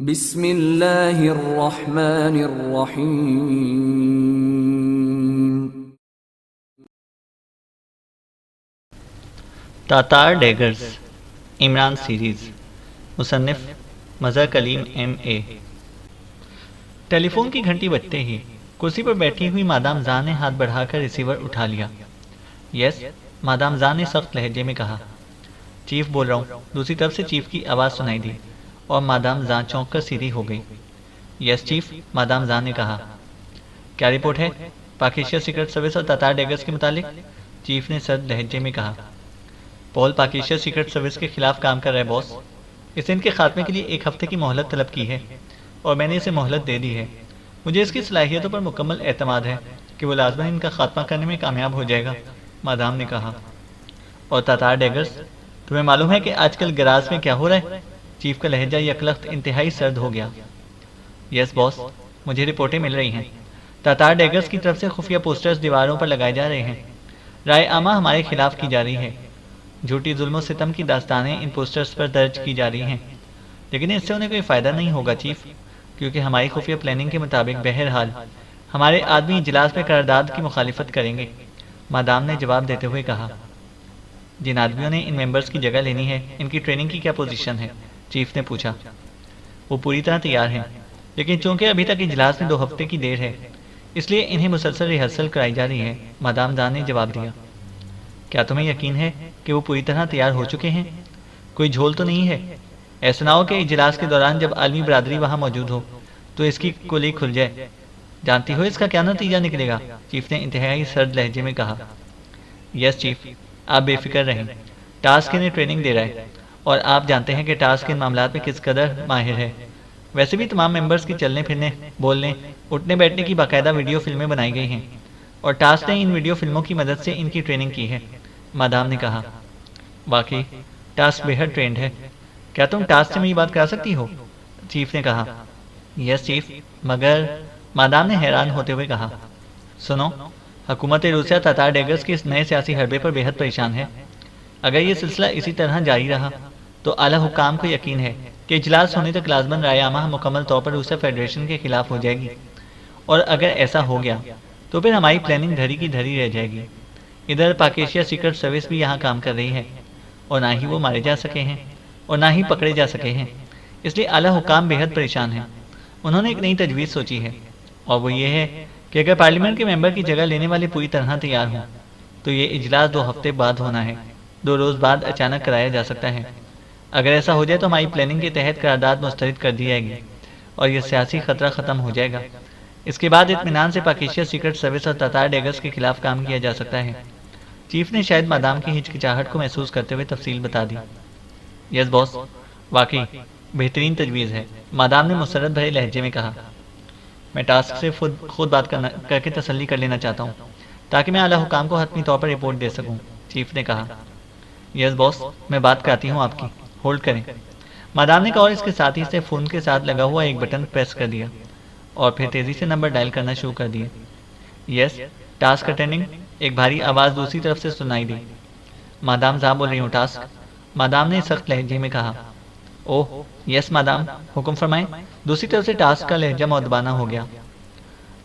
بسم اللہ الرحمن الرحیم۔ تاتار ڈیگرز عمران سیریز، مصنف مظہر کلیم M.A۔ ٹیلی فون کی گھنٹی بجتے ہی کرسی پر بیٹھی ہوئی مادام زاں نے ہاتھ بڑھا کر ریسیور اٹھا لیا۔ یس، مادام زاں نے سخت لہجے میں کہا۔ چیف بول رہا ہوں۔ دوسری طرف سے چیف کی آواز سنائی دی اور مادام زاں چونک کر سیدھی ہو گئی۔ یس چیف، مادام زاں نے کہا۔ کیا رپورٹ ہے؟ پاک ایشیا سیکرٹ سروس اور تاتار ڈیگرز کے متعلق؟ چیف نے سرد لہجے میں کہا۔ پول پاک ایشیا سیکرٹ سروس کے خلاف کام کر رہا ہے باس۔ اس نے ان کے خاتمے کے لیے 1 ہفتے کی مہلت طلب کی ہے اور میں نے اسے مہلت دے دی ہے۔ مجھے اس کی صلاحیتوں پر مکمل اعتماد ہے کہ وہ لازماً ان کا خاتمہ کرنے میں کامیاب ہو جائے گا، مادام نے کہا۔ اور تاتار ڈیگرز، تمہیں معلوم ہے کہ آج کل گراز میں کیا ہو رہا ہے؟ چیف کا لہجہ یکلخت انتہائی سرد ہو گیا۔ یس باس، مجھے رپورٹیں مل رہی ہیں۔ تاتار ڈیگرز کی طرف سے خفیہ پوسٹرز دیواروں پر لگائے جا رہے ہیں۔ رائے عامہ ہمارے خلاف کی جا رہی ہے۔ جھوٹی ظلم و ستم کی داستانیں ان پوسٹرز پر درج کی جا رہی ہیں، لیکن اس سے انہیں کوئی فائدہ نہیں ہوگا چیف، کیونکہ ہماری خفیہ پلاننگ کے مطابق بہرحال ہمارے آدمی اجلاس میں قرارداد کی مخالفت کریں گے، مادام نے جواب دیتے ہوئے کہا۔ جن آدمیوں نے ان ممبرز کی جگہ لینی ہے، ان کی ٹریننگ کی کیا پوزیشن ہے؟ چیف نے پوچھا۔ وہ پوری طرح تیار ہیں، لیکن چونکہ ابھی تک اجلاس میں 2 ہفتے کی دیر ہے، اس لیے انہیں مسلسل ریہرسل کرائی جا رہی ہے، مادام زاں نے جواب دیا۔ کیا تمہیں یقین ہے کہ وہ پوری طرح تیار ہو چکے ہیں؟ کوئی جھول تو نہیں ہے؟ ایسا نہ ہو کہ اجلاس کے دوران جب عالمی برادری وہاں موجود ہو تو اس کی کلی کھل جائے۔ جانتی ہو اس کا کیا نتیجہ نکلے گا؟ چیف نے انتہائی سرد لہجے میں کہا۔ یس چیف، آپ بے فکر رہیں۔ ٹاسک انہیں ٹریننگ دے رہا ہے اور آپ جانتے ہیں کہ ٹاسک ان معاملات میں کس قدر ماہر ہے۔ ویسے بھی تمام ممبرز کی چلنے پھرنے، بولنے، اٹھنے بیٹھنے کی باقاعدہ ویڈیو فلمیں بنائی گئی ہیں اور ٹاسک نے ان ویڈیو فلموں کی مدد سے ان کی ٹریننگ کی ہے، مادام نے کہا۔ واقعی ٹاسک بے حد ٹرینڈ ہے۔ کیا تم ٹاسک سے میری بات کرا سکتی ہو؟ چیف نے کہا۔ یس چیف، مگر، مادام نے حیران ہوتے ہوئے کہا۔ سنو، حکومت روسیہ تاتار ڈیگرز کے اس نئے سیاسی حربے پر بے حد پریشان ہے۔ اگر یہ سلسلہ اسی طرح جاری رہا تو اعلیٰ حکام کو یقین ہے کہ اجلاس ہونے تک لازماً رائے عامہ مکمل طور پر روسیہ فیڈریشن کے خلاف ہو جائے گی، اور اگر ایسا ہو گیا تو پھر ہماری پلاننگ دھری کی دھری رہ جائے گی۔ ادھر پاک ایشیا سیکرٹ سروس بھی یہاں کام کر رہی ہے، اور نہ ہی وہ مارے جا سکے ہیں اور نہ ہی پکڑے جا سکے ہیں، اس لیے اعلیٰ حکام بے حد پریشان ہیں۔ انہوں نے ایک نئی تجویز سوچی ہے، اور وہ یہ ہے کہ اگر پارلیمنٹ کے ممبر کی جگہ لینے والے پوری طرح تیار ہوں تو یہ اجلاس 2 ہفتے بعد ہونا ہے، 2 روز بعد اچانک کرایا جا سکتا ہے۔ اگر ایسا ہو جائے تو ہماری پلاننگ کے تحت قرارداد مسترد کر دی جائے گی اور یہ سیاسی خطرہ ختم ہو جائے گا۔ اس کے بعد اطمینان سے پاک ایشیا سیکرٹ سروس اور تاتار ڈیگرز کے خلاف کام کیا جا سکتا ہے۔ چیف نے شاید مادام کی ہچکچاہٹ کو محسوس کرتے ہوئے تفصیل بتا دی۔ یس باس، واقعی بہترین تجویز ہے، مادام نے مسرت بھرے لہجے میں کہا۔ میں ٹاسک سے خود بات کر کے تسلی کر لینا چاہتا ہوں تاکہ میں اعلیٰ حکام کو حتمی طور پر رپورٹ دے سکوں، چیف نے کہا۔ یس باس، میں بات کراتی ہوں آپ کی، ہولڈ کریں، مادام نے کہا، اور اس کے ساتھ ہی سے فون کے ساتھ لگا ہوا ایک بٹن پریس کر دیا اور پھر تیزی سے نمبر ڈائل کرنا شروع کر دیے۔ یس، ٹاسک اٹینڈنگ، ایک بھاری آواز دوسری طرف سے سنائی دی۔ مادام زاں بول رہی ہوں، ٹاسک، مادام نے سخت لہجے میں کہا۔ اوہ یس مادام، حکم فرمائیں۔ دوسری طرف سے ٹاسک کا لہجہ مؤدبانہ ہو گیا۔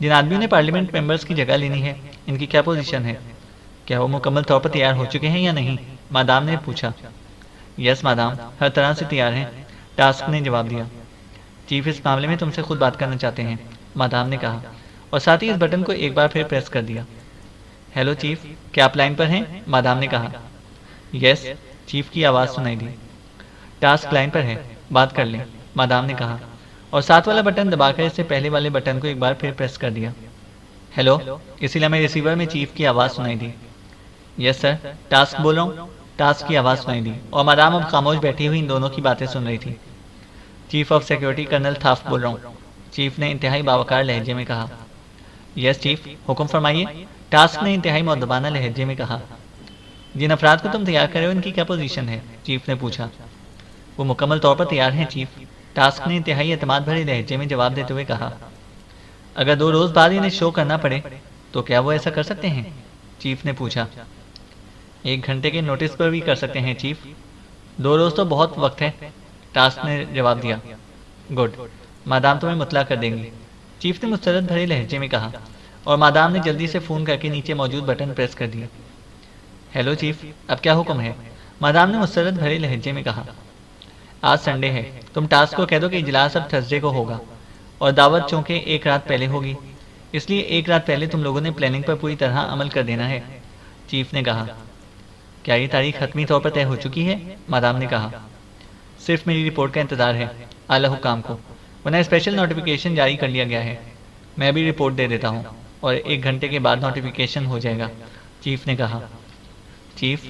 جن آدمیوں نے پارلیمنٹ ممبرز کی جگہ لینی ہے، ان کی کیا پوزیشن ہے؟ کیا وہ مکمل طور پر تیار ہو چکے ہیں یا نہیں؟ مادام نے پوچھا۔ یس مادام، ہر طرح سے تیار ہیں، ٹاسک نے جواب دیا۔ چیف اس معاملے میں تم سے خود بات کرنا چاہتے ہیں، مادام نے کہا، اور ساتھ ہی اس بٹن کو ایک بار پھر پریس کر دیا۔ ہیلو چیف، کیا آپ لائن پر ہیں؟ مادام نے کہا۔ یس، چیف کی آواز سنائی دی۔ ٹاسک لائن پر ہے، بات کر لیں، مادام نے کہا، اور ساتھ والا بٹن دبا کر اس سے پہلے والے بٹن کو ایک بار پھر پریس کر دیا۔ ہیلو، اسی لمحے ریسیور میں چیف کی آواز سنائی دی۔ یس سر، ٹاسک بول رہا ہوں، ٹاسک کی آواز سنائی دی، اور مادام اب خاموش بیٹھی ہوئی ان دونوں کی باتیں سن رہی تھی۔ چیف آف سیکورٹی کرنل تھافٹ بول رہا ہوں، چیف نے انتہائی باوقار لہجے میں کہا۔ یس چیف، حکم فرمائیے، ٹاسک نے انتہائی مؤدبانہ لہجے میں کہا۔ جن افراد کو تم تیار کرے ہو ان کی کیا پوزیشن ہے؟ چیف نے پوچھا۔ وہ مکمل طور پر تیار ہیں چیف، ٹاسک نے انتہائی اعتماد بھرے لہجے میں جواب دیتے ہوئے کہا۔ اگر 2 روز بعد انہیں شو کرنا پڑے تو کیا وہ ایسا کر سکتے ہیں؟ چیف نے پوچھا۔ 1 گھنٹے کے نوٹس پر بھی کر سکتے ہیں چیف، 2 روز تو بہت وقت ہے، ٹاسک نے جواب دیا۔ گڈ، مادام تمہیں مطلع کر دیں گی، چیف نے مسترد بھرے لہجے میں کہا، اور مادام نے جلدی سے فون کر کے نیچے موجود بٹن پریس کر دیا۔ ہیلو چیف، اب کیا حکم ہے؟ مادام نے مسترد بھرے لہجے میں کہا۔ آج سنڈے ہے، تم ٹاسک کو کہہ دو کہ اجلاس اب تھرسڈے کو ہوگا، اور دعوت چونکہ ایک رات پہلے ہوگی، اس لیے ایک رات پہلے تم لوگوں نے پلاننگ پر پوری طرح عمل کر دینا ہے، چیف نے کہا۔ کیا یہ تاریخ حتمی طور پر طے ہو چکی ہے؟ مادام نے کہا۔ صرف میری رپورٹ کا انتظار ہے اعلیٰ حکام کو، ورنہ اسپیشل نوٹیفیکیشن جاری کر لیا گیا ہے۔ میں ابھی رپورٹ دے دیتا ہوں اور 1 گھنٹے کے بعد نوٹیفیکیشن ہو جائے گا، چیف نے کہا۔ چیف،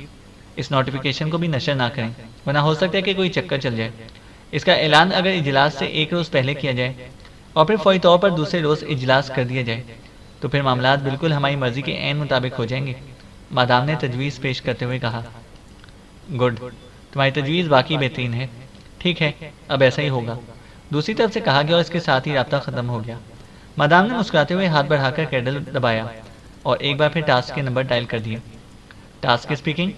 اس نوٹیفیکیشن کو بھی نشر نہ کریں، ورنہ ہو سکتا ہے کہ کوئی چکر چل جائے۔ اس کا اعلان اگر اجلاس سے 1 روز پہلے کیا جائے اور پھر فوری طور پر دوسرے روز اجلاس کر دیا جائے تو پھر معاملات بالکل ہماری مرضی کے عین مطابق ہو جائیں گے، مادام نے تجویز پیش کرتے ہوئے کہا۔ گڈ، تمہاری تجویز واقعی بہترین ہے، ٹھیک ہے، اب ایسا ہی ہوگا، دوسری طرف سے کہا گیا اور اس کے ساتھ ہی رابطہ ختم ہو گیا۔ مادام نے مسکراتے ہوئے ہاتھ بڑھا کر کیڈل دبایا اور ایک بار پھر ٹاسک کے نمبر ڈائل کر دیا۔ ٹاسک اسپیکنگ،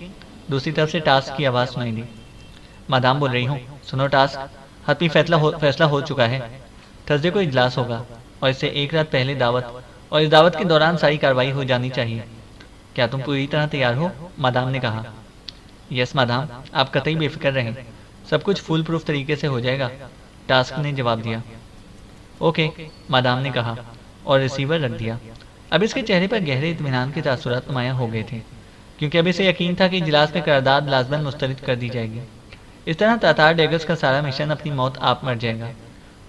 دوسری طرف سے ٹاسک کی آواز سنائی دی۔ مادام بول رہی ہوں، سنو ٹاسک، حتمی فیصلہ ہو چکا ہے، تھرسڈے کو اجلاس ہوگا اور اس سے 1 رات پہلے دعوت، اور اس دعوت کے دوران ساری کارروائی ہو جانی چاہیے۔ کیا تم پوری طرح تیار ہو؟ مادام نے کہا۔ یس مادام، آپ قطعی بے فکر رہیں، سب کچھ فول پروف طریقے سے ہو جائے گا، ٹاسک نے جواب دیا۔ اوکے، مادام نے کہا اور ریسیور رکھ دیا۔ اب اس کے چہرے پر گہرے اطمینان کے تاثرات نمایاں ہو گئے تھے، کیونکہ اب اسے یقین تھا کہ اجلاس میں قرارداد لازماً مسترد کر دی جائے گی۔ اس طرح تاتار ڈیگرز کا سارا مشن اپنی موت آپ مر جائے گا،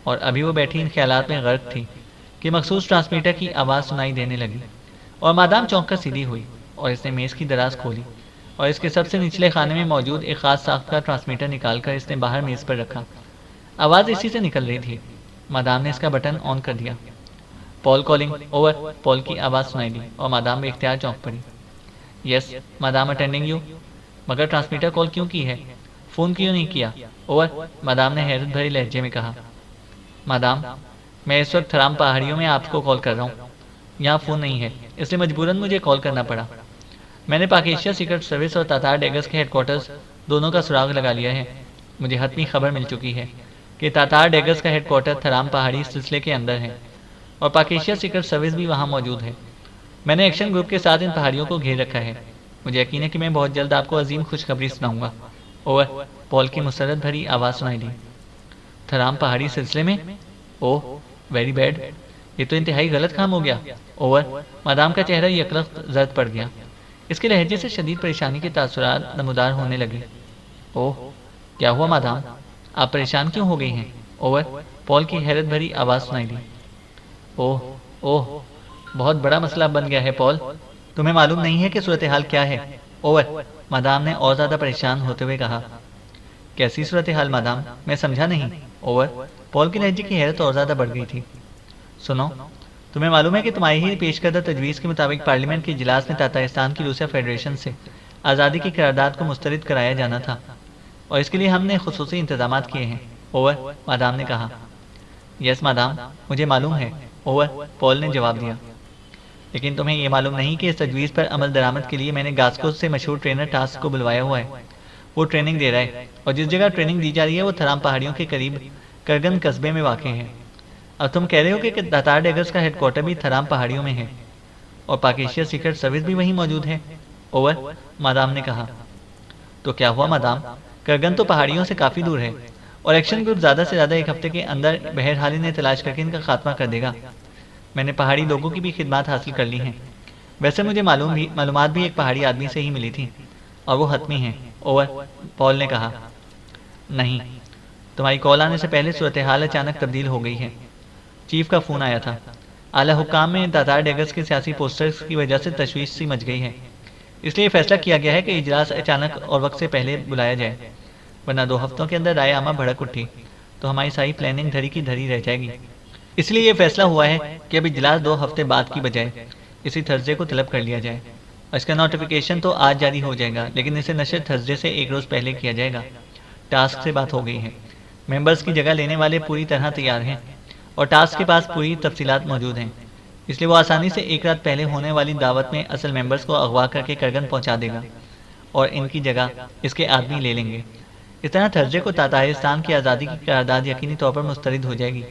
اور ابھی وہ بیٹھی ان خیالات میں غرق تھی کہ مخصوص ٹرانسمیٹر کی آواز سنائی دینے لگی، اور مادام چونک کر سیدھی ہوئی اور اس نے میز کی دراز کھولی اور اس کے سب سے نچلے خانے میں موجود ایک خاص ساخت کا ٹرانسمیٹر نکال کر اس نے باہر میز پر رکھا۔ آواز اسی سے نکل رہی تھی۔ مادام نے اس کا بٹن آن کر دیا۔ پال کالنگ، اوور، پال کی آواز سنائی دی اور مادام بے اختیار چونک پڑی۔ یس مادام، اٹینڈنگ یو۔ مگر ٹرانسمیٹر کال کیوں کی ہے؟ فون کیوں نہیں کیا؟ اوور، مادام نے حیرت بھرے لہجے میں کہا۔ مادام، میں اس وقت تھرام پہاڑیوں میں آپ کو کال کر رہا ہوں، یہاں فون نہیں ہے، اس لیے مجبوراً مجھے کال کرنا پڑا۔ میں نے پاک ایشیا سیکرٹ سروس اور تاتار ڈیگرز کے ہیڈ کوارٹرز دونوں کا سراغ لگا لیا ہے۔ مجھے حتمی خبر مل چکی ہے کہ تاتار ڈیگرز کا ہیڈ کوارٹر تھرام پہاڑی اس سلسلے کے اندر ہے، اور پاک ایشیا سیکرٹ سروس بھی وہاں موجود ہے۔ میں نے ایکشن گروپ کے ساتھ ان پہاڑیوں کو گھیر رکھا ہے۔ مجھے یقین ہے کہ میں بہت جلد آپ کو عظیم خوشخبری سناؤں گا۔ اوور، پال کی مسرت بھری آواز سنائی دی۔ تھرام پہاڑی سلسلے میں؟ اوہ، ویری بیڈ، یہ تو انتہائی غلط کام ہو گیا۔ اوور، مادام کا چہرہ یکرخت زرد پڑ گیا، اس کے لہجے سے شدید پریشانی کے تاثرات نمودار ہونے لگے۔ اوہ، کیا ہوا مادام؟ آپ پریشان کیوں ہو گئی ہیں؟ اوور، پال کی حیرت بھری آواز سنائی دی۔ اوہ، بہت بڑا مسئلہ بن گیا ہے پال، تمہیں معلوم نہیں ہے کہ صورتحال کیا ہے؟ اوور، مادام نے اور زیادہ پریشان ہوتے ہوئے کہا۔ کیسی صورتحال مادام؟ میں سمجھا نہیں۔ اوور، پال کی لہجے کی حیرت اور زیادہ بڑھ گئی تھی۔ سنو، تمہیں معلوم ہے کہ تمہاری ہی پیش کردہ تجویز کے مطابق پارلیمنٹ کے اجلاس میں تاتارستان کی روسیہ فیڈریشن سے آزادی کی قرارداد کو مسترد کرایا جانا تھا، اور اس کے لیے ہم نے خصوصی انتظامات کیے ہیں۔ اوور، مادام نے کہا۔ یس مادام، مجھے معلوم ہے۔ اوور، پال نے جواب دیا۔ لیکن تمہیں یہ معلوم نہیں کہ اس تجویز پر عمل درآمد کے لیے میں نے گاسکوز سے مشہور ٹرینر ٹاسک کو بلوایا ہوا ہے۔ وہ ٹریننگ دے رہا ہے، اور جس جگہ ٹریننگ دی جا رہی ہے وہ تھرام پہاڑیوں کے قریب کرگن قصبے میں واقع ہے۔ اب تم کہہ رہے ہو کہ تاتار ڈیگرز کا ہیڈ کوارٹر بھی تھرام پہاڑیوں میں ہے، اور پاک ایشیا سیکرٹ سروس بھی وہیں موجود ہے۔ اوور، مادام نے کہا۔ تو کیا ہوا مادام؟ کرگن تو پہاڑیوں سے کافی دور ہے، اور ایکشن گروپ زیادہ سے زیادہ 1 ہفتے کے اندر بہرحال انہیں تلاش کر کے ان کا خاتمہ کر دے گا۔ میں نے پہاڑی لوگوں کی بھی خدمات حاصل کر لی ہیں۔ ویسے مجھے معلومات بھی ایک پہاڑی آدمی سے ہی ملی تھی، اور وہ حتمی ہیں۔ اوور، پال نے کہا۔ نہیں، تمہاری کال آنے سے پہلے صورتحال اچانک تبدیل ہو گئی ہے۔ چیف کا فون آیا تھا۔ اعلیٰ حکام میں تاتار ڈیگرز کے سیاسی پوسٹرز کی وجہ سے تشویش سی مچ گئی ہے، اس لیے فیصلہ کیا گیا ہے کہ اجلاس اچانک اور وقت سے پہلے بلایا جائے، ورنہ 2 ہفتوں کے اندر رائے عامہ بھڑک اٹھی تو ہماری ساری پلاننگ دھری کی دھری رہ جائے گی۔ اس لیے یہ فیصلہ ہوا ہے کہ اب اجلاس 2 ہفتے بعد کی بجائے اسی تھرسڈے کو طلب کر لیا جائے، اور اس کا نوٹیفیکیشن تو آج جاری ہو جائے گا، لیکن اسے نشر تھرسڈے سے 1 روز پہلے کیا جائے گا۔ ٹاسک سے بات ہو گئی ہے، ممبرز کی جگہ لینے والے پوری طرح تیار ہیں، اور ٹاسک کے پاس پوری تفصیلات موجود ہیں، اس لیے وہ آسانی سے 1 رات پہلے ہونے والی دعوت میں اصل ممبرز کو اغوا کر کے کرگن پہنچا دے گا، اور ان کی جگہ اس کے آدمی لے لیں گے۔ اس طرح تھرسڈے کو تاتارستان کی آزادی کی قرارداد یقینی طور پر مسترد ہو جائے گی،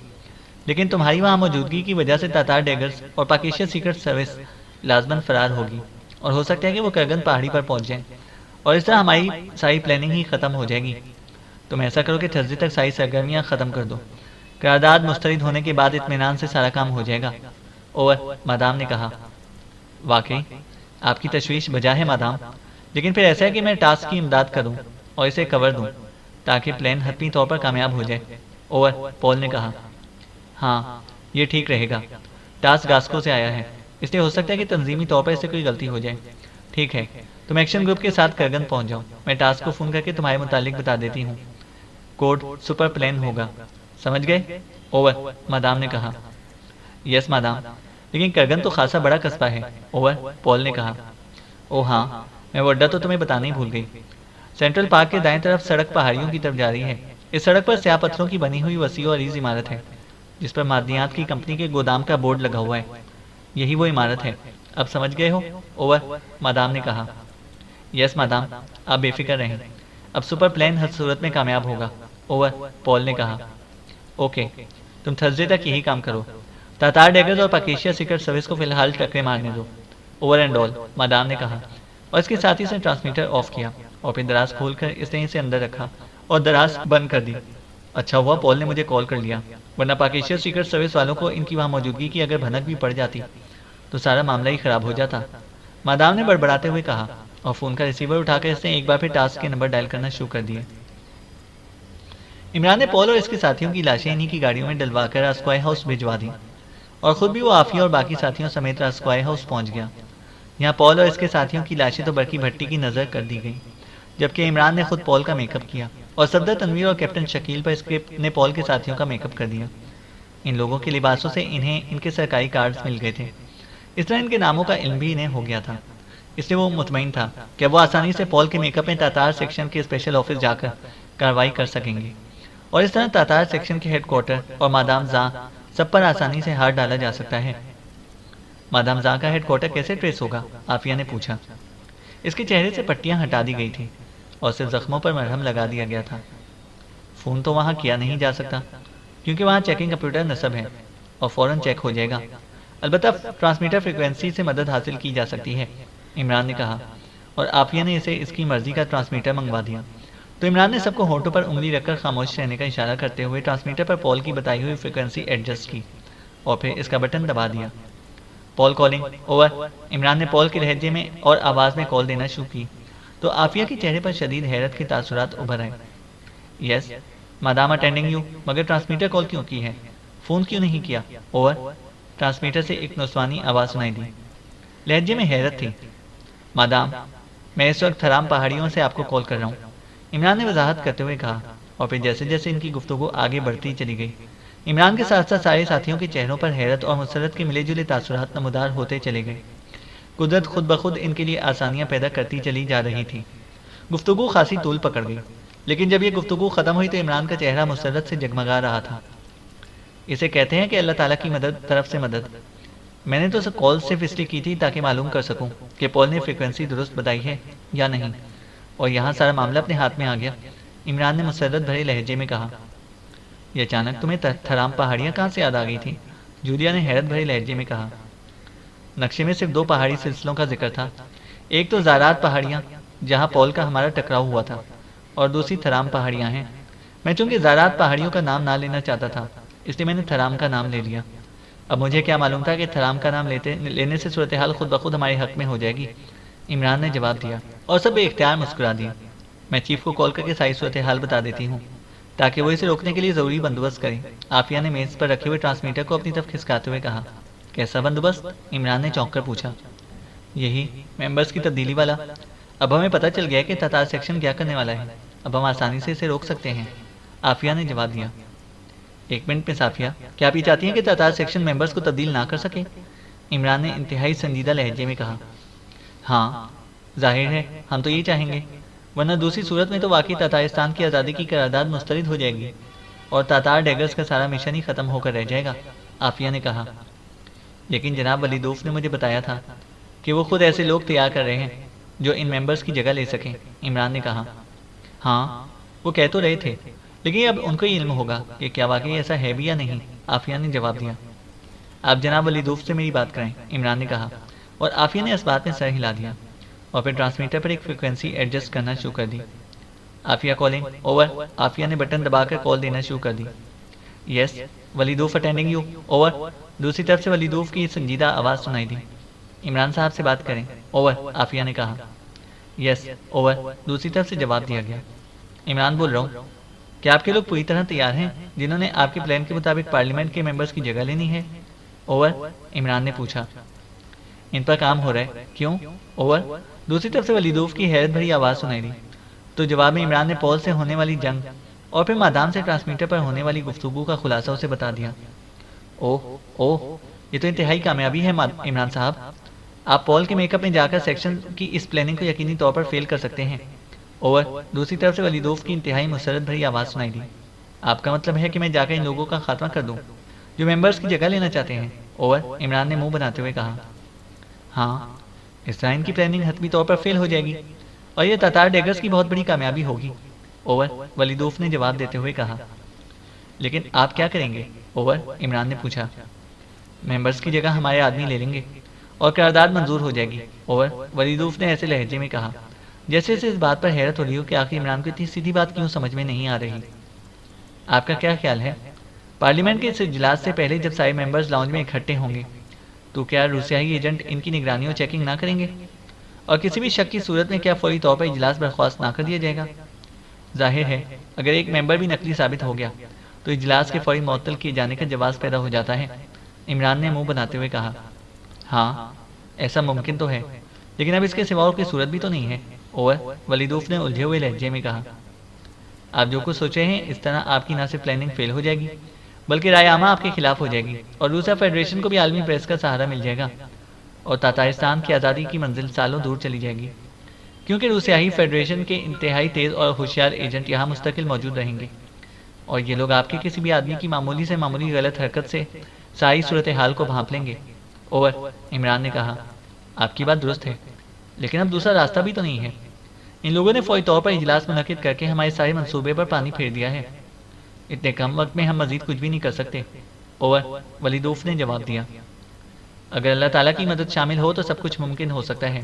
لیکن تمہاری وہاں موجودگی کی وجہ سے تاتار ڈیگرز اور پاکیشیا سیکرٹ سروس لازماً فرار ہوگی، اور ہو سکتا ہے کہ وہ کرگن پہاڑی پر پہنچ جائیں، اور اس طرح ہماری ساری پلاننگ ہی ختم ہو جائے گی۔ تم ایسا کرو کہ تھرسڈے تک ساری سرگرمیاں ختم کر دو، قرارداد مسترد ہونے کے بعد اطمینان سے سارا کام ہو جائے گا۔ اوور، مادام نے کہا۔ واقعی آپ کی تشویش بجا ہے مادام، لیکن پھر ایسا ہے کہ میں ٹاسک کی امداد کروں اور اسے کور دوں تاکہ پلان حتمی طور پر کامیاب ہو جائے۔ اوور، پول نے کہا۔ ہاں، یہ ٹھیک رہے گا۔ ٹاسک گاسکو سے آیا ہے، اس لیے ہو سکتا ہے کہ تنظیمی طور پر اسے کوئی غلطی ہو جائے۔ ٹھیک ہے، تم ایکشن گروپ کے ساتھ کرگن پہنچ جاؤ، میں ٹاسک کو فون کر کے تمہارے متعلق بتا دیتی ہوں۔ کوڈ سپر پلان ہوگا، سمجھ گئے؟ اوور، مادام نے کہا۔ یس مادام، لیکن کرگن تو خاصا بڑا قصبہ ہے۔ اوور، پول نے کہا۔ او ہاں، میں وہ اڈا تو تمہیں بتانا ہی بھول گئی۔ سینٹرل پارک کے دائیں طرف سڑک پہاڑیوں کی طرف جا رہی ہے۔ اس سڑک پر سیاہ پتھروں کی بنی ہوئی وسیع و عریض عمارت ہے جس پر معدنیات کی کمپنی کے گودام کا بورڈ لگا ہوا ہے۔ یہی وہ عمارت ہے، اب سمجھ گئے ہو؟ اوور، مادام نے کہا۔ یس مادام، آپ بے فکر رہیں، اب سپر پلان ہر صورت میں کامیاب ہوگا۔ اوور، پول نے کہا۔ اوکے، تم تھرسڈے تک یہی کام کرو، تاتار ڈیگرز اور پاکیشیا سیکرٹ سروس کو فی الحال ٹکرے مارنے دو۔ اوور اینڈ آل، مادام نے کہا، اور اس کے ساتھ ہی اس نے ٹرانسمیٹر آف کیا اور پھر دراز کھول کر اس نے اسے اندر رکھا اور دراز بند کر دی۔ اچھا ہوا پول نے مجھے کال کر لیا، ورنہ پاکیشیا سیکرٹ سروس والوں کو ان کی وہاں موجودگی کی اگر بھنک بھی پڑ جاتی تو سارا معاملہ ہی خراب ہو جاتا، مادام نے بڑبڑاتے ہوئے کہا، اور فون کا ریسیور اٹھا کر اس نے ایک بار پھر ٹاسک کے نمبر ڈائل کرنا شروع کر دیے۔ عمران نے پول اور اس کے ساتھیوں کی لاشیں انہی کی گاڑیوں میں ڈلوا کر راسکوائے ہاؤس بھجوا دی اور خود بھی وہ عافیہ اور باقی ساتھیوں سمیت راسکوائے ہاؤس پہنچ گیا۔ یہاں پول اور اس کے ساتھیوں کی لاشیں تو برقی بھٹی کی نظر کر دی گئیں، جبکہ عمران نے خود پول کا میک اپ کیا اور صفدر تنویر اور کیپٹن شکیل پر اسکرپٹ نے پول کے ساتھیوں کا میک اپ کر دیا۔ ان لوگوں کے لباسوں سے انہیں ان کے سرکاری کارڈز مل گئے تھے، اس طرح ان کے ناموں کا علم بھی انہیں ہو گیا تھا، اس لیے وہ مطمئن تھا کہ وہ آسانی سے پول کے میک اپ میں تاتار سیکشن کے اسپیشل آفس جا کر کارروائی کر سکیں گے، اور اس طرح تاتار سیکشن کے ہیڈ کوارٹر اور مادام زاں سب پر آسانی سے ہاتھ ڈالا جا سکتا ہے۔ مادام زاں کا ہیڈ کوارٹر کیسے ٹریس ہوگا؟ عافیہ نے پوچھا۔ اس کے چہرے سے پٹیاں ہٹا دی گئی تھیں اور صرف زخموں پر مرہم لگا دیا گیا تھا۔ فون تو وہاں کیا نہیں جا سکتا کیونکہ وہاں چیکنگ کمپیوٹر نصب ہے اور فوراً چیک ہو جائے گا، البتہ ٹرانسمیٹر فریکوینسی سے مدد حاصل کی جا سکتی ہے، عمران نے کہا، اور عافیہ نے اسے اس کی مرضی کا ٹرانسمیٹر منگوا دیا۔ تو عمران نے سب کو ہونٹوں پر انگلی رکھ کر خاموش رہنے کا اشارہ کرتے ہوئے ٹرانسمیٹر پر پول کی بتائی ہوئی فریکوینسی ایڈجسٹ کی اور پھر اس کا بٹن دبا دیا۔ پول کالنگ، اوور، عمران نے پول کے لہجے میں اور آواز میں کال دینا شروع کی تو عافیہ کے چہرے پر شدید حیرت کے تاثرات ابھر آئے۔ یس مادام اٹینڈنگ یو، مگر ٹرانسمیٹر کال کیوں کی ہے؟ فون کیوں نہیں کیا؟ اوور، ٹرانسمیٹر سے ایک نسوانی آواز سنائی دی، لہجے میں حیرت تھی۔ مادام، میں اس وقت تھرام پہاڑیوں سے آپ کو کال کر رہا ہوں، عمران نے وضاحت کرتے ہوئے کہا، اور پھر جیسے جیسے ان کی گفتگو آگے بڑھتی چلی گئی، عمران کے ساتھ ساتھ سارے ساتھیوں کے چہروں پر حیرت اور مسرت کے ملے جلے تاثرات نمودار ہوتے چلے گئے۔ قدرت خود بخود ان کے لیے آسانیاں پیدا کرتی چلی جا رہی تھی۔ گفتگو خاصی طول پکڑ گئی، لیکن جب یہ گفتگو ختم ہوئی تو عمران کا چہرہ مسرت سے جگمگا رہا تھا۔ اسے کہتے ہیں کہ اللہ تعالیٰ کی مدد طرف سے مدد۔ میں نے تو اسے کال صرف اس لیے کی تھی تاکہ معلوم کر سکوں کہ پول نے فریکوینسی درست بتائی ہے یا نہیں، اور یہاں سارا معاملہ اپنے ہاتھ میں آ گیا، عمران نے مسرت بھرے لہجے میں کہا۔ یہ اچانک تمہیں تھرام پہاڑیاں کہاں سے یاد آ گئی تھیں؟ جولیا نے حیرت بھرے لہجے میں کہا۔ نقشے میں صرف دو پہاڑی سلسلوں کا ذکر تھا، ایک تو زارات پہاڑیاں جہاں پول کا ہمارا ٹکراؤ ہوا تھا، اور دوسری تھرام پہاڑیاں ہیں۔ میں چونکہ زارات پہاڑیوں کا نام نہ لینا چاہتا تھا اس لیے میں نے تھرام کا نام لے لیا۔ اب مجھے کیا معلوم تھا کہ تھرام کا نام لینے سے صورتحال خود بخود ہمارے حق میں ہو جائے گی، عمران نے جواب دیا، اور سب بے اختیار مسکرا دیا۔ میں چیف کو کال کر کے ساری صورتحال بتا دیتی ہوں تاکہ وہ اسے روکنے کے لیے ضروری بندوبست کریں، عافیہ نے میز پر رکھے ہوئے ٹرانسمیٹر کو اپنی طرف کھسکاتے ہوئے کہا۔ کیسا بندوبست؟ عمران نے چونک کر پوچھا۔ یہی ممبرز کی تبدیلی والا۔ اب ہمیں پتہ چل گیا کہ تاتار سیکشن کیا کرنے والا ہے، اب ہم آسانی سے اسے روک سکتے ہیں، عافیہ نے جواب دیا۔ ایک منٹ میں عافیہ، کیا آپ یہ چاہتی ہیں کہ تاتار سیکشن ممبرز کو تبدیل نہ کر سکے؟ عمران نے انتہائی سنجیدہ لہجے میں کہا۔ ہاں ظاہر ہے ہم تو یہ چاہیں گے، ورنہ دوسری صورت میں تو واقعی تاتارستان کی آزادی کی قرارداد مسترد ہو جائے گی اور تاتار ڈیگرز کا سارا مشن ہی ختم ہو کر رہ جائے گا، عافیہ نے کہا۔ لیکن جناب ولیدوف نے مجھے بتایا تھا کہ وہ خود ایسے لوگ تیار کر رہے ہیں جو ان ممبرز کی جگہ لے سکیں، عمران نے کہا۔ ہاں وہ کہہ تو رہے تھے، لیکن اب ان کو ہی علم ہوگا کہ کیا واقعی ایسا ہے بھی یا نہیں۔ عافیہ نے جواب دیا۔ آپ جناب ولیدوف سے میری بات کریں، عمران نے کہا، اور عافیہ نے اس بات میں سر ہلا دیا اور پھر ٹرانسمیٹر پر ایک فریکوینسی ایڈجسٹ کرنا شروع کر دی۔ Afia calling over. عافیہ نے بٹن دبا کر کال دینا شروع کر دی۔ یس ولیدوف اٹینڈنگ یو اوور۔ دوسری طرف سے ولیدوف کی سنجیدہ آواز سنائی دی۔ عمران صاحب سے بات کریں اوور۔ عافیہ نے کہا۔ یس اوور۔ دوسری طرف سے جواب دیا گیا۔ عمران بول رہا ہوں، کیا آپ کے لوگ پوری طرح تیار ہیں جنہوں نے آپ کے پلان کے مطابق پارلیمنٹ کے ممبرز کی جگہ لینی ہے؟ اوور۔ عمران نے پوچھا۔ ان پر کام ہو رہا ہے، کیوں؟ اوور۔ دوسری طرف سے ولیدوف کی حیرت بھری آواز سنائی دی۔ تو جواب میں عمران نے پول سے ہونے والی جنگ اور پھر مادام سے ٹرانسمیٹر پر ہونے والی گفتگو کا خلاصہ اسے بتا دیا۔ اوہ یہ تو انتہائی کامیابی ہے عمران صاحب، آپ پول کے میک اپ میں جا کر سیکشن کی اس پلاننگ کو یقینی طور پر فیل کر سکتے ہیں۔ اوور۔ دوسری طرف سے ولیدوف کی انتہائی مسرت بھری آواز سنائی دی۔ آپ کا مطلب ہے کہ میں جا کر ان لوگوں کا خاتمہ کر دوں جو ممبرز کی جگہ لینا چاہتے ہیں؟ اوور۔ عمران نے منہ بناتے ہوئے کہا۔ ہاں، اس طرح ان کی پلاننگ حتمی طور پر فیل ہو جائے گی اور یہ تاتار ڈیگرز کی بہت بڑی کامیابی ہوگی۔ اوور۔ ولیدوف نے جواب دیتے ہوئے کہا۔ لیکن آپ کیا کریں گے؟ اوور۔ عمران نے پوچھا۔ ممبرز کی جگہ ہمارے آدمی لے لیں گے اور قرارداد منظور ہو جائے گی۔ اوور۔ ولیدوف نے ایسے لہجے میں کہا جیسے اسے اس بات پر حیرت ہو رہی ہو کہ آخر عمران کو اتنی سیدھی بات کیوں سمجھ میں نہیں آ رہی۔ آپ کا کیا خیال ہے، پارلیمنٹ کے اس اجلاس سے پہلے جب سارے ممبرز لاؤنج میں اکٹھے ہوں گے تو کیا روسیائی ایجنٹ ان کی نگرانی اور چیکنگ نہ کریں گے؟ اور کسی بھی شک کی صورت میں کیا فوری طور پر اجلاس برخواست نہ کر دیا جائے گا؟ ظاہر ہے اگر ایک ممبر بھی نقلی ثابت ہو گیا تو اجلاس کے فوری معطل کیے جانے کا جواز پیدا ہو جاتا ہے۔ عمران نے منہ بناتے ہوئے کہا۔ ہاں ایسا ممکن تو ہے، لیکن اب اس کے سوا اور کوئی صورت بھی تو نہیں ہے۔ اوور۔ ولیدوف نے الجھے ہوئے لہجے میں کہا۔ آپ جو کچھ سوچے ہیں اس طرح آپ کی نہ صرف پلاننگ فیل ہو جائے گی بلکہ رائے عامہ آپ کے خلاف ہو جائے گی اور روسیا فیڈریشن کو بھی عالمی پریس کا سہارا مل جائے گا اور تاتارستان کی آزادی کی منزل سالوں دور چلی جائے گی، کیونکہ روسیائی فیڈریشن کے انتہائی تیز اور ہوشیار ایجنٹ یہاں مستقل موجود رہیں گے اور یہ لوگ آپ کے کسی بھی آدمی کی معمولی سے معمولی غلط حرکت سے ساری صورتحال کو بھانپ لیں گے۔ اوور۔ عمران نے کہا۔ آپ کی بات درست ہے، لیکن اب دوسرا راستہ بھی تو نہیں ہے۔ ان لوگوں نے فوری طور پر اجلاس منعقد کر کے ہمارے سارے منصوبے پر پانی پھیر دیا ہے۔ اتنے کم وقت میں ہم مزید کچھ بھی نہیں کر سکتے۔ اوور۔ ولیدوف نے جواب دیا۔ اگر اللہ تعالیٰ کی مدد شامل ہو تو سب کچھ ممکن ہو سکتا ہے۔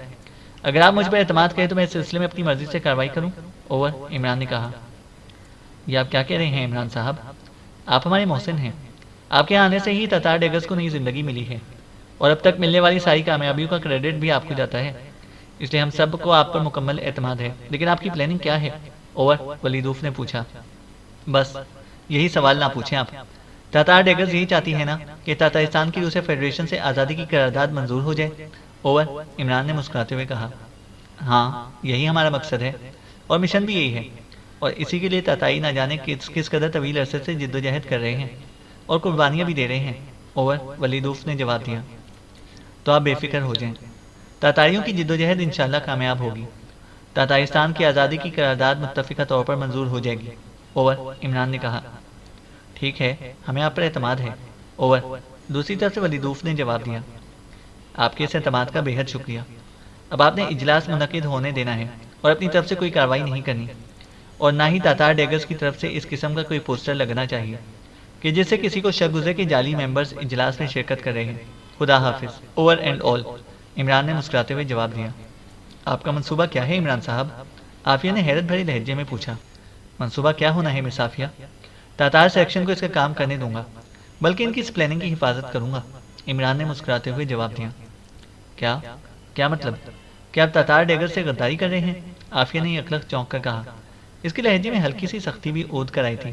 اگر آپ مجھ پر اعتماد کریں تو میں اس سلسلے میں اپنی مرضی سے کارروائی کروں۔ اوور۔ عمران نے کہا۔ یہ آپ کیا کہہ رہے ہیں عمران صاحب؟ آپ ہمارے محسن ہیں، آپ کے آنے سے ہی تاتار ڈیگرز کو نئی زندگی ملی ہے اور اب تک ملنے والی ساری کامیابیوں کا کریڈٹ بھی آپ کو جاتا ہے، اس لیے ہم سب کو آپ پر مکمل اعتماد ہے۔ لیکن آپ کی پلاننگ کیا ہے؟ اوور۔ ولیدوف نے پوچھا۔ بس یہی سوال نہ پوچھیں آپ، تاتار ڈیگرز یہی چاہتی ہے نا کہ تاتارستان کی روسیا فیڈریشن سے آزادی کی قرارداد منظور ہو جائے۔ اوور۔ عمران نے مسکراتے ہوئے کہا۔ ہاں یہی ہمارا مقصد ہے اور مشن بھی یہی ہے، اور اسی کے لیے تاتاری نہ جانے کس قدر طویل عرصے سے جد و جہد کر رہے ہیں اور قربانیاں بھی دے رہے ہیں۔ اوور۔ ولیدوف نے جواب دیا۔ تو آپ بے فکر ہو جائیں، تاتاریوں کی جد و جہد انشاءاللہ کامیاب ہوگی، تاتارستان کی آزادی کی قرارداد متفقہ طور پر منظور ہو جائے گی۔ اوور۔ عمران نے کہا۔ ٹھیک ہے، ہمیں آپ پر اعتماد ہے۔ اوور۔ دوسری طرف سے ولیدوف نے جواب دیا۔ آپ کے اس اعتماد کا بے حد شکریہ۔ اب آپ نے اجلاس منعقد ہونے دینا ہے اور اپنی طرف سے کوئی کارروائی نہیں کرنی، اور نہ ہی تاتار ڈیگرز کی طرف سے اس قسم کا کوئی پوسٹر لگنا چاہیے کہ جس سے کسی کو شک گزرے کہ جعلی ممبرز اجلاس میں شرکت کر رہے ہیں۔ خدا حافظ۔ Over and all. عمران نے مسکراتے ہوئے جواب دیا۔ آپ کا منصوبہ کیا ہے عمران صاحب؟ عافیہ نے حیرت بھرے لہجے میں پوچھا۔ منصوبہ کیا ہونا ہے مس عافیہ؟ تاتار سیکشن کو اس کا کام کرنے دوں گا، بلکہ ان کی اس پلاننگ کی حفاظت کروں گا۔ عمران نے مسکراتے ہوئے جواب دیا۔ کیا مطلب؟ کیا آپ تاتار ڈیگر سے غداری کر رہے ہیں؟ عافیہ نے یکلخت چونک کر کہا۔ اس کے لہجے میں ہلکی سی سختی بھی اود کر آئی تھی۔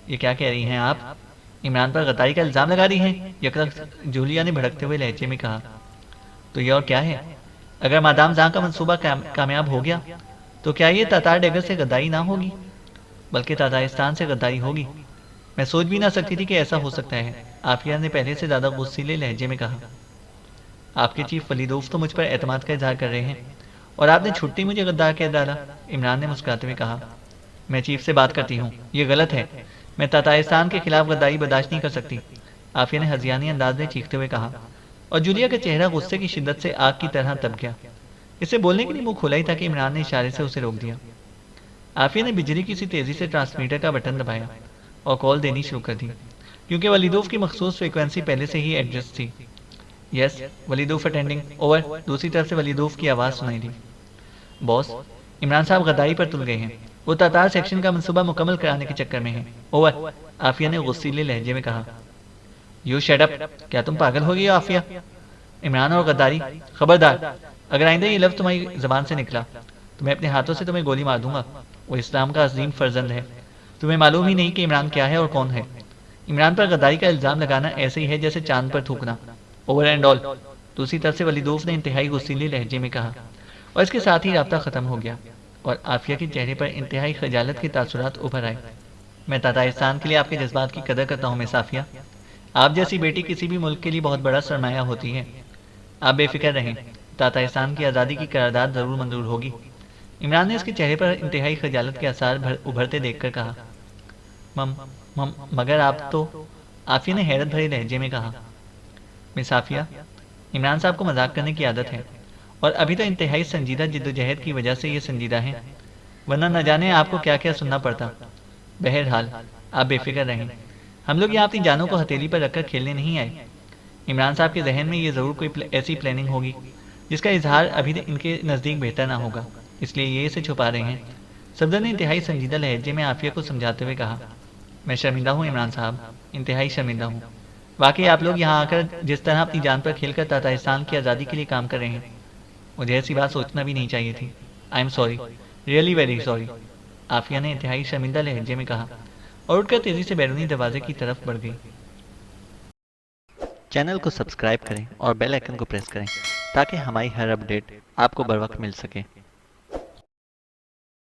یہ کیا کہہ رہی ہیں آپ؟ عمران پر غداری کا الزام لگا رہی ہیں؟ یکلخت جولیا نے بھڑکتے ہوئے لہجے میں کہا۔ تو یہ اور کیا ہے؟ اگر مادام زاں کا منصوبہ کامیاب ہو گیا تو کیا یہ تاتار ڈیگر سے غداری نہ ہوگی بلکہ تاتارستان سے غداری ہوگی؟ میں سوچ بھی نہ سکتی تھی کہ ایسا ہو سکتا ہے، عافیہ نے پہلے سے زیادہ غصیلے لہجے میں کہا۔ آپ کے چیف ولیدوف تو مجھ پر اعتماد کا اظہار کر رہے ہیں اور آپ نے چھٹی مجھے غدار کہہ ڈالا، عمران نے مسکراتے ہوئے کہا۔ میں چیف سے بات کرتی ہوں، یہ غلط ہے، میں تاتارستان کے خلاف غداری برداشت نہیں کر سکتی، عافیہ نے ہذیانی انداز میں چیختے ہوئے کہا، اور جولیا کا چہرہ غصے کی شدت سے آگ کی طرح تپ گیا۔ اسے بولنے کے لیے منہ کھولا ہی تھا کہ عمران نے اشارے سے اسے روک دیا۔ عافیہ نے بجلی کی سی تیزی سے ٹرانسمیٹر کا بٹن دبایا اور کال دینی شروع کر دی، کیونکہ ولیدوف کی مخصوص فریکوینسی پہلے سے ہی ایڈجسٹ تھی۔ یس ولیدوف اٹینڈنگ، اوور۔ دوسری طرف سے ولیدوف کی آواز سنائی دی۔ باس، عمران صاحب غداری پر تل گئے ہیں، وہ تاتار سیکشن کا منصوبہ مکمل کرانے کے چکر میں ہیں، اوور۔ عافیہ نے غصیلے لہجے میں کہا۔ یو شٹ اپ، کیا تم پاگل ہو گئی ہو عافیہ؟ عمران اور غداری، خبردار اگر آئندہ یہ لفظ تمہاری زبان سے نکلا تو میں اپنے ہاتھوں سے تمہیں گولی مار دوں گا۔ وہ اسلام کا عظیم فرزند ہے، تمہیں معلوم ہی نہیں کہ عمران کیا ہے اور کون ہے۔ عمران پر غداری کا الزام لگانا ایسے ہی ہے جیسے چاند پر تھوکنا، اوور اینڈ آل۔ دوسری طرف سے ولیدوف نے انتہائی غصیلے لہجے میں کہا، اور اس کے ساتھ ہی رابطہ ختم ہو گیا اور عافیہ کے چہرے پر انتہائی خجالت کے تاثرات ابھر آئے۔ میں تاتارستان کے لیے آپ کے جذبات کی قدر کرتا ہوں مس عافیہ، آپ جیسی بیٹی کسی بھی ملک کے لیے بہت بڑا سرمایہ ہوتی ہے۔ آپ بے فکر رہیں، تاتارستان کی آزادی کی قرارداد ضرور منظور ہوگی۔ عمران نے اس کے چہرے پر انتہائی خجالت کے آثار ابھرتے دیکھ کر کہا۔ مگر آپ تو، عافیہ نے حیرت بھرے لہجے میں کہا۔ مس عافیہ، عمران صاحب کو مذاق کرنے کی عادت ہے، اور ابھی تو انتہائی سنجیدہ جدوجہد کی وجہ سے یہ سنجیدہ ہیں، ورنہ نہ جانے آپ کو کیا کیا سننا پڑتا۔ بہرحال آپ بے فکر رہیں، ہم لوگ یہاں اپنی جانوں کو ہتھیلی پر رکھ کر کھیلنے نہیں آئے۔ عمران صاحب کے ذہن میں یہ ضرور کوئی ایسی پلاننگ ہوگی جس کا اظہار ابھی ان کے نزدیک بہتر نہ ہوگا، اس لیے یہ اسے چھپا رہے ہیں۔ صفدر نے انتہائی سنجیدہ لہجے میں عافیہ کو سمجھاتے ہوئے کہا۔ میں شرمندہ ہوں عمران صاحب، انتہائی شرمندہ ہوں۔ واقعی آپ لوگ یہاں آ کر جس طرح اپنی جان پر کھیل کر تاتارستان کی آزادی کے لیے کام کر رہے ہیں، مجھے ایسی بات سوچنا بھی نہیں چاہیے تھی۔ I am sorry, really very sorry, Afia نے انتہائی شرمندہ لہجے میں کہا اور اٹھ کر تیزی سے بیرونی دروازے کی طرف بڑھ گئی۔ چینل کو سبسکرائب کریں اور بیل آئیکن کو پریس کریں تاکہ ہماری ہر اپڈیٹ آپ کو بر وقت مل سکے۔